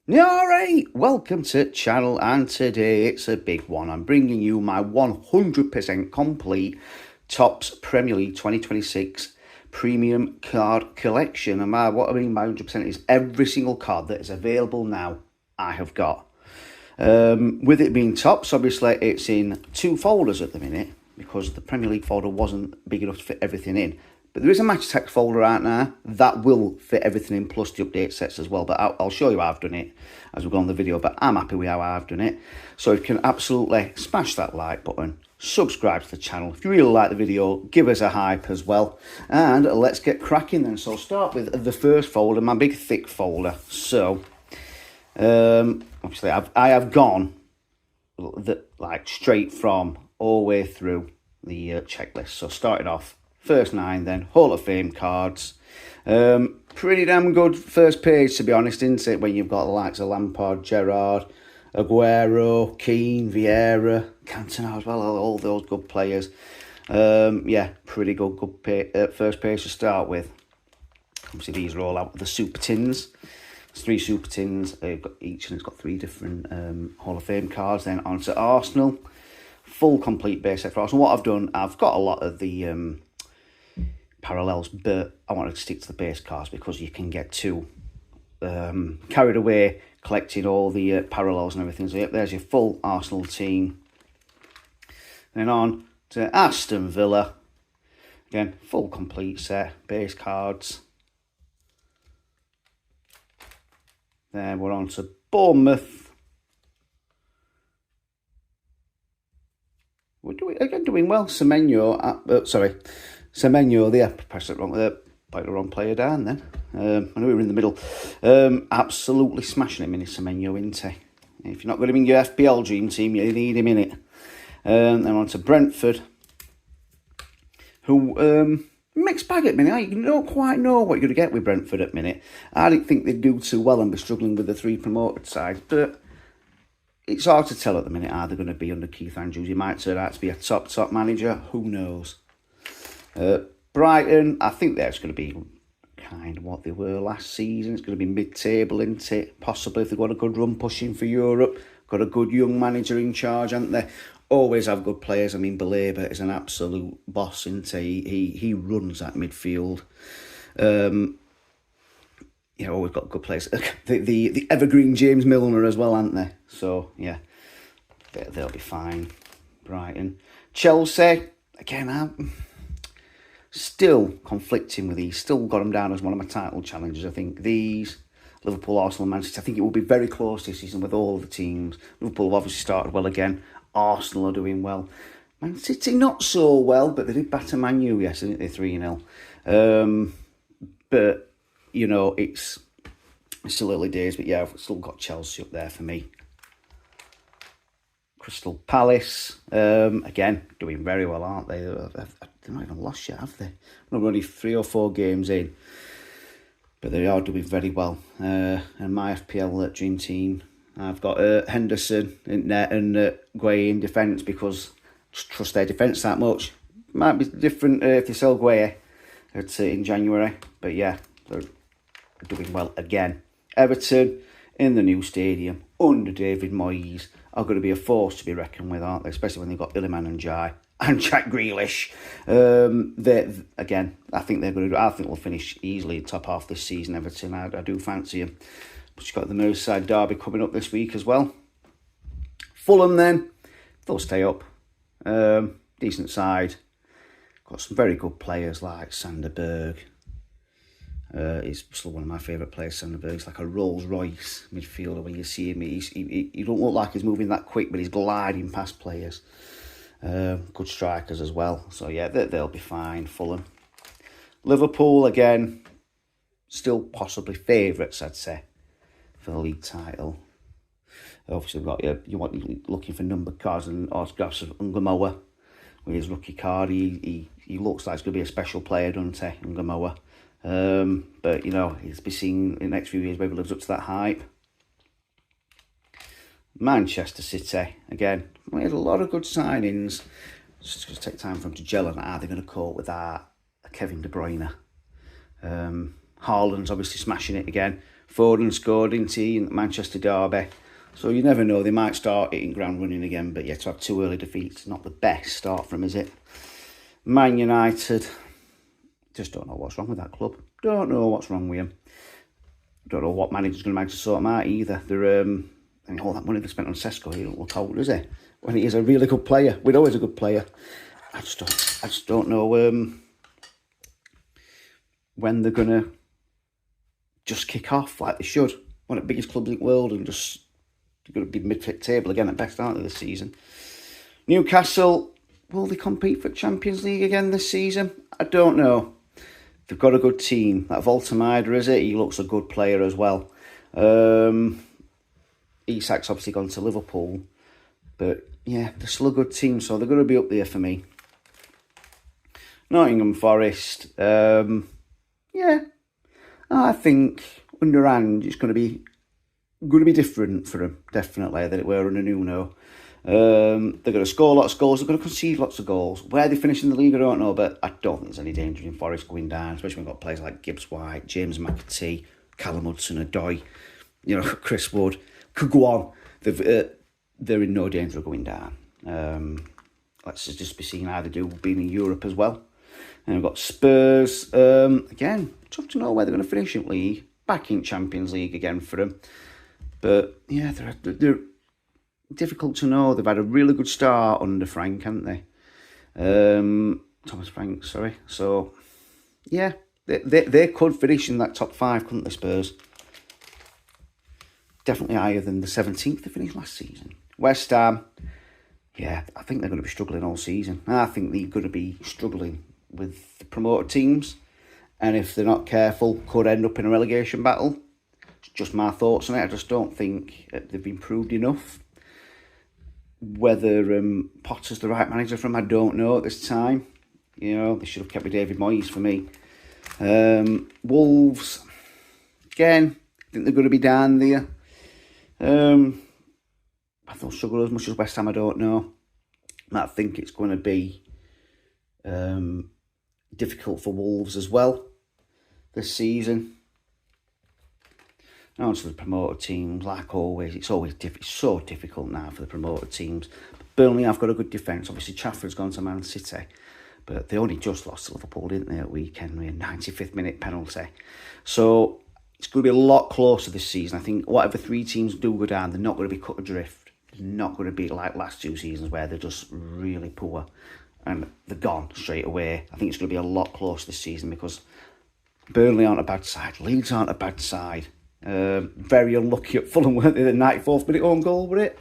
Alright, welcome to channel, and today it's a big one. I'm bringing you my 100% complete Topps Premier League 2026 premium card collection. And what I mean by 100% is every single card that is available now I have got. With it being Topps, obviously it's in two folders at the minute because the Premier League folder wasn't big enough to fit everything in. But there is a match tech folder out now that will fit everything in, plus the update sets as well. But I'll show you how I've done it as we go on the video. But I'm happy with how I've done it. So you can absolutely smash that like button, subscribe to the channel. If you really like the video, give us a hype as well. And let's get cracking then. So I'll start with the first folder, my big thick folder. So obviously I have gone straight from all the way through the checklist. So started off. First 9 then, Hall of Fame cards. Pretty damn good first page, to be honest, isn't it? When you've got the likes of Lampard, Gerrard, Aguero, Keane, Vieira, Cantona as well, all those good players. Yeah, pretty good first page to start with. Obviously these are all out with the super tins. There's 3 super tins, each, and it's got 3 different Hall of Fame cards. Then onto Arsenal. Full complete base set for Arsenal. What I've done, I've got a lot of the parallels, but I wanted to stick to the base cards because you can get too carried away collecting all the parallels and everything. So yep, there's your full Arsenal team. Then on to Aston Villa. Again, full complete set, base cards. Then we're on to Bournemouth. We're doing well. Semenyo, they pressed it wrong. Put the wrong player down then. I know we were in the middle. Absolutely smashing him in his Semenyo, isn't he? If you're not got him in your FPL dream team, you need him in it. Then on to Brentford, who mixed bag at the minute. You don't quite know what you're going to get with Brentford at the minute. I didn't think they'd do too well and be struggling with the 3 promoted sides, but it's hard to tell at the minute. Are they going to be under Keith Andrews? He might turn out to be a top manager. Who knows? Brighton, I think they're just going to be kind of what they were last season. It's going to be mid-table, isn't it? Possibly if they've got a good run pushing for Europe. Got a good young manager in charge, haven't they? Always have good players. I mean, Baleba is an absolute boss, isn't he? He runs that midfield. Yeah, always got good players. The evergreen James Milner as well, aren't they? So, yeah, they'll be fine. Brighton. Chelsea, again, I'm still conflicting with these. Still got them down as one of my title challenges. I think these, Liverpool, Arsenal, Manchester, I think it will be very close this season with all the teams. Liverpool have obviously started well again. Arsenal are doing well. Man City not so well, but they did batter Man U yesterday, didn't they, 3-0. But, you know, it's still early days. But yeah, I've still got Chelsea up there for me. Crystal Palace, again, doing very well, aren't they? They're not even lost yet, have they? We're only 3 or 4 games in, but they are doing very well. And my FPL dream team, I've got Henderson in net and Gueye in defence because I just trust their defence that much. Might be different if they sell Gueye in January, but yeah, they're doing well again. Everton in the new stadium under David Moyes are going to be a force to be reckoned with, aren't they? Especially when they've got Iliman and Jai and Jack Grealish. Again, I think they'll finish easily top half this season. Everton, I do fancy them. But you've got the Merseyside derby coming up this week as well. Fulham, then they'll stay up. Decent side. Got some very good players like Sanderberg. He's still one of my favourite players, Sanderberg. He's like a Rolls Royce midfielder when you see him. He don't look like he's moving that quick, but he's gliding past players. Good strikers as well. So yeah, they'll be fine. Fulham. Liverpool, again, still possibly favourites, I'd say, for the league title. Obviously, we've got looking for number cards and autographs of Ungamoa with his rookie card. He looks like he's going to be a special player, doesn't he, Ungamoa? But, you know, he's be seen in the next few years whether he lives up to that hype. Manchester City, again, we had a lot of good signings. It's just going to take time for them to gel, and are they going to cope with that? Kevin De Bruyne. Haaland's obviously smashing it again. Foden scored, didn't he, in the Manchester derby. So you never know, they might start hitting ground running again. But yeah, to have 2 early defeats, not the best start for them, is it? Man United, just don't know what's wrong with that club. Don't know what's wrong with them. Don't know what manager's going to manage to sort them out either. They're, all that money they spent on Sesko, he don't look old, does he? When he is a really good player. We know he's a good player. I just don't know when they're going to just kick off like they should. One of the biggest clubs in the world, and just they're going to be mid-table again at best, aren't they, this season? Newcastle, will they compete for Champions League again this season? I don't know. They've got a good team. That Voltemida, is it? He looks a good player as well. Isak's obviously gone to Liverpool. But yeah, they're still a good team, so they're going to be up there for me. Nottingham Forest. Yeah, I think underhand it's going to be different for them, definitely, than it were under Nuno. They're going to score lots of goals. They're going to concede lots of goals. Where they finish in the league, I don't know, but I don't think there's any danger in Forest going down, especially when we've got players like Gibbs White, James McAtee, Callum Hudson-Odoi, Chris Wood. Could go on. They're in no danger of going down. Let's just be seeing how they do being in Europe as well. And we've got Spurs. Again, tough to know where they're going to finish in league. Back in Champions League again for them. But yeah, they're difficult to know. They've had a really good start under Frank, haven't they? Thomas Frank, sorry. So, yeah, they could finish in that top 5, couldn't they, Spurs? Definitely higher than the 17th they finished last season. West Ham, yeah, I think they're going to be struggling all season. I think they're going to be struggling with the promoted teams. And if they're not careful, could end up in a relegation battle. It's just my thoughts on it. I just don't think they've improved enough. Whether Potter's the right manager for him, I don't know at this time. They should have kept with David Moyes for me. Wolves, again, I think they're going to be down there. I they'll struggle as much as West Ham, I don't know. I think it's going to be difficult for Wolves as well this season. Now to the promoted teams, like always, it's so difficult now for the promoted teams. Burnley have got a good defence. Obviously, Trafford's gone to Man City, but they only just lost to Liverpool, didn't they, at weekend with a 95th minute penalty. So it's going to be a lot closer this season. I think whatever 3 teams do go down, they're not going to be cut adrift. They're not going to be like last 2 seasons where they're just really poor and they're gone straight away. I think it's going to be a lot closer this season because Burnley aren't a bad side. Leeds aren't a bad side. Very unlucky at Fulham, weren't they? The 94th minute own goal, were it?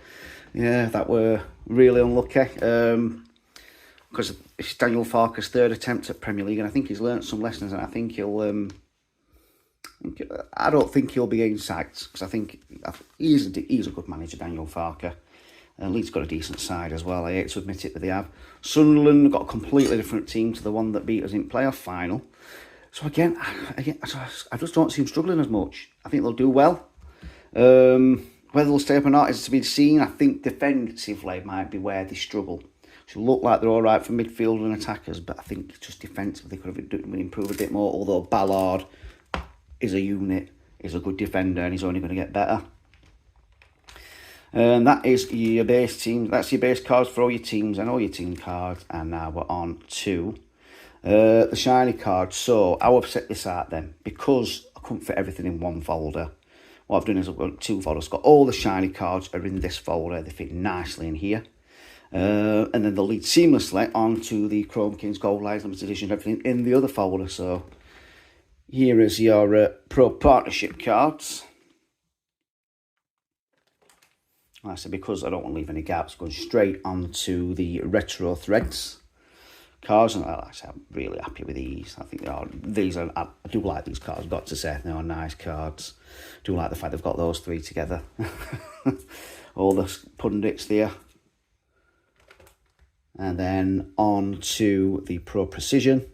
Yeah, that were really unlucky. Because it's Daniel Farke's 3rd attempt at Premier League, and I think he's learnt some lessons, and I think he'll. I don't think he'll be getting sacked because I think he's a good manager, Daniel Farke. And Leeds got a decent side as well. I hate to admit it, but they have. Sunderland got a completely different team to the one that beat us in playoff final. So again, I just don't see them struggling as much. I think they'll do well. Whether they'll stay up or not is to be seen. I think defensively might be where they struggle. So look like they're all right for midfield and attackers, but I think just defensively they could have improved a bit more. Although Ballard is a unit, is a good defender, and he's only going to get better. And that is your base team. That's your base cards for all your teams and all your team cards. And now we're on to the shiny cards. So how I've set this out then, because I couldn't fit everything in one folder, what I've done is I've got 2 folders. I've got all the shiny cards are in this folder. They fit nicely in here. And then they'll lead seamlessly onto the Chrome Kings Gold Lines Limited Edition, everything in the other folder. So here is your Pro Partnership cards. Like I said, because I don't want to leave any gaps, going straight onto the Retro Threads cards. And like I said, I'm really happy with these. I think I do like these cards, I've got to say. They are nice cards. I do like the fact they've got those 3 together. All the pundits there. And then on to the Pro Precision.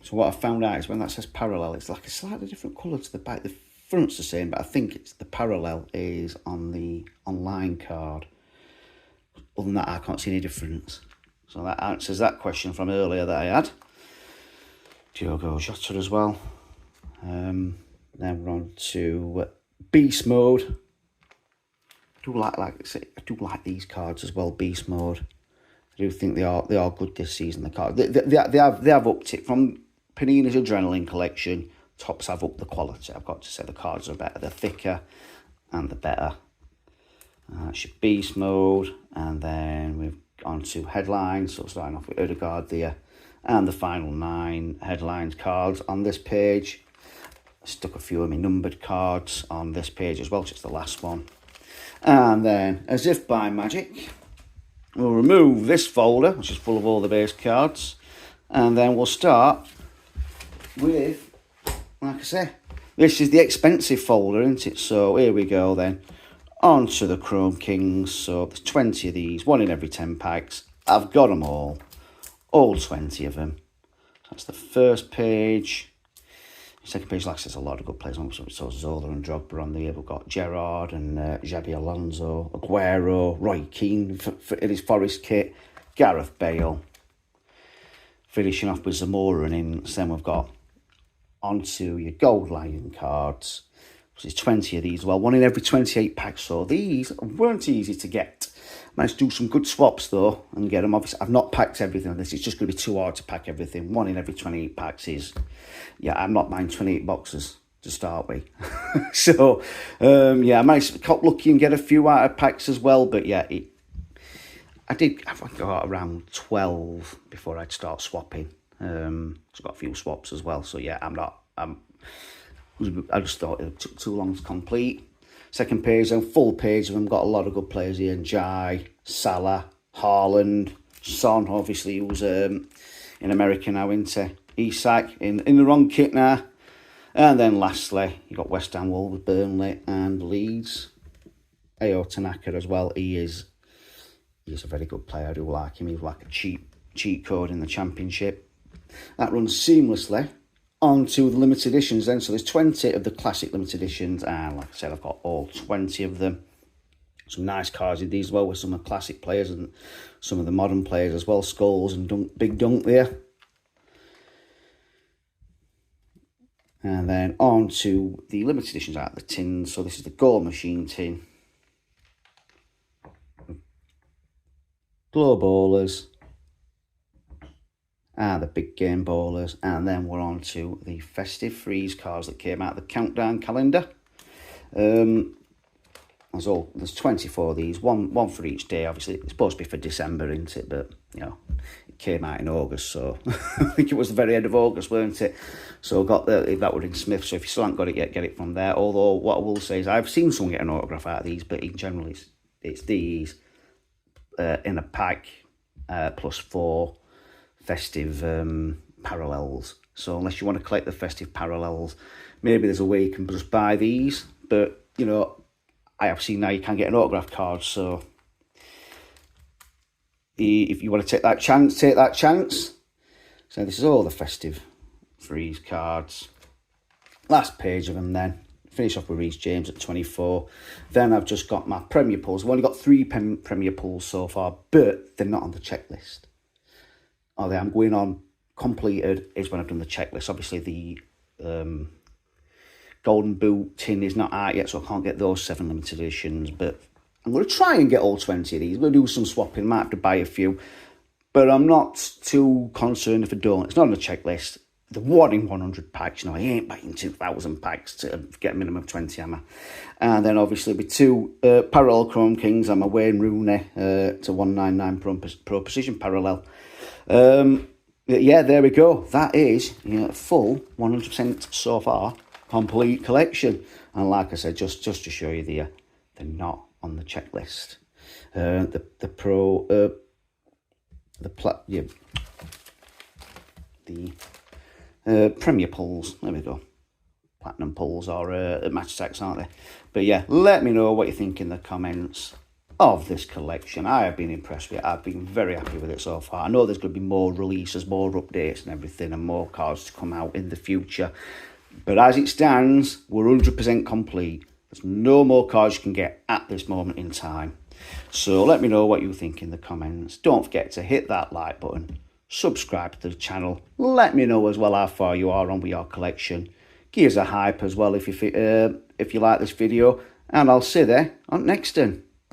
So what I found out is when that says parallel, it's like a slightly different colour to the back. The front's the same, but I think it's the parallel is on the online card. Other than that, I can't see any difference. So that answers that question from earlier that I had. Diogo Jota as well. Then we're on to Beast Mode. I do like these cards as well. Beast Mode. I do think they are good this season. The card they have upped it from Panini's Adrenaline collection. Tops have upped the quality. I've got to say the cards are better. They're thicker and the better. Beast Mode, and then we've gone to headlines. So starting off with Odegaard there, and the final 9 headlines cards on this page. I stuck a few of my numbered cards on this page as well, which is the last one. And then, as if by magic, we'll remove this folder, which is full of all the base cards, and then we'll start with, like I say, this is the expensive folder, isn't it? So here we go then, on to the Chrome Kings. So there's 20 of these, 1 in every 10 packs. I've got them all 20 of them. That's the first page. Second page, like I said, there's a lot of good players. So Zola and Drogba on there. We've got Gerrard and Xabi Alonso, Aguero, Roy Keane in his Forest kit, Gareth Bale. Finishing off with Zamora and Ince. Then we've got onto your Gold Lion cards, which is 20 of these. Well, 1 in every 28 packs. So these weren't easy to get. Managed to do some good swaps though and get them. Obviously, I've not packed everything on this. It's just going to be too hard to pack everything. 1 in every 28 packs is, yeah, I'm not buying 28 boxes to start with. So, yeah, I managed to got lucky and get a few out of packs as well. But yeah, I got around 12 before I'd start swapping. So got a few swaps as well. So yeah, I just thought it took too long to complete. Second page, then full page of them. Got a lot of good players here. Njai, Salah, Haaland, Son, obviously, who's in America now, isn't he? Isak, in the wrong kit now. And then lastly, you got West Ham, Wolves, Burnley and Leeds. Ayo Tanaka as well. He's a very good player. I do like him. He's like a cheat code in the Championship. That runs seamlessly on to the limited editions then. So there's 20 of the classic limited editions, and like I said, I've got all 20 of them. Some nice cards in these as well, with some of the classic players and some of the modern players as well. Scholes and Big Dunk there. And then on to the limited editions out of the tins. So this is the Goal Machine tin. Glow Bowlers. And the Big Game Bowlers. And then we're on to the Festive Freeze cards that came out of the countdown calendar. There's 24 of these, one for each day. Obviously, it's supposed to be for December, isn't it? But, you know, it came out in August, so I think it was the very end of August, weren't it? So got that were in Smith, so if you still haven't got it yet, get it from there. Although, what I will say is I've seen someone get an autograph out of these, but in general, it's these in a pack plus 4 festive parallels. So unless you want to collect the festive parallels, maybe there's a way you can just buy these. But, you know, I have seen now you can get an autograph card, so if you want to take that chance, take that chance. So this is all the Festive Freeze cards. Last page of them then. Finish off with Reece James at 24. Then I've just got my Premier Pulls. I've only got 3 Premier Pulls so far, but they're not on the checklist. I'm going on completed is when I've done the checklist. Obviously, the Golden Boot tin is not out yet, so I can't get those 7 limited editions. But I'm going to try and get all 20 of these. I'm going to do some swapping. Might have to buy a few. But I'm not too concerned if I don't. It's not on the checklist. The 1 in 100 packs, you know, I ain't buying 2,000 packs to get a minimum of 20, am I? And then obviously with 2 parallel Chrome Kings, I'm a Wayne Rooney to 199 Pro Precision parallel. Yeah, there we go. That is, you know, full 100% so far complete collection. And like I said, just to show you they're not on the checklist. Premier Pulls, there we go. Platinum Pulls are match attacks, aren't they? But yeah, let me know what you think in the comments of this collection. I have been impressed with it. I've been very happy with it so far. I know there's going to be more releases, more updates and everything, and more cards to come out in the future. But as it stands, we're 100% complete. There's no more cards you can get at this moment in time. So let me know what you think in the comments. Don't forget to hit that like button. subscribe to the channel. Let me know as well how far you are on with your collection. Give us a hype as well if you like this video, and I'll see you there on next one.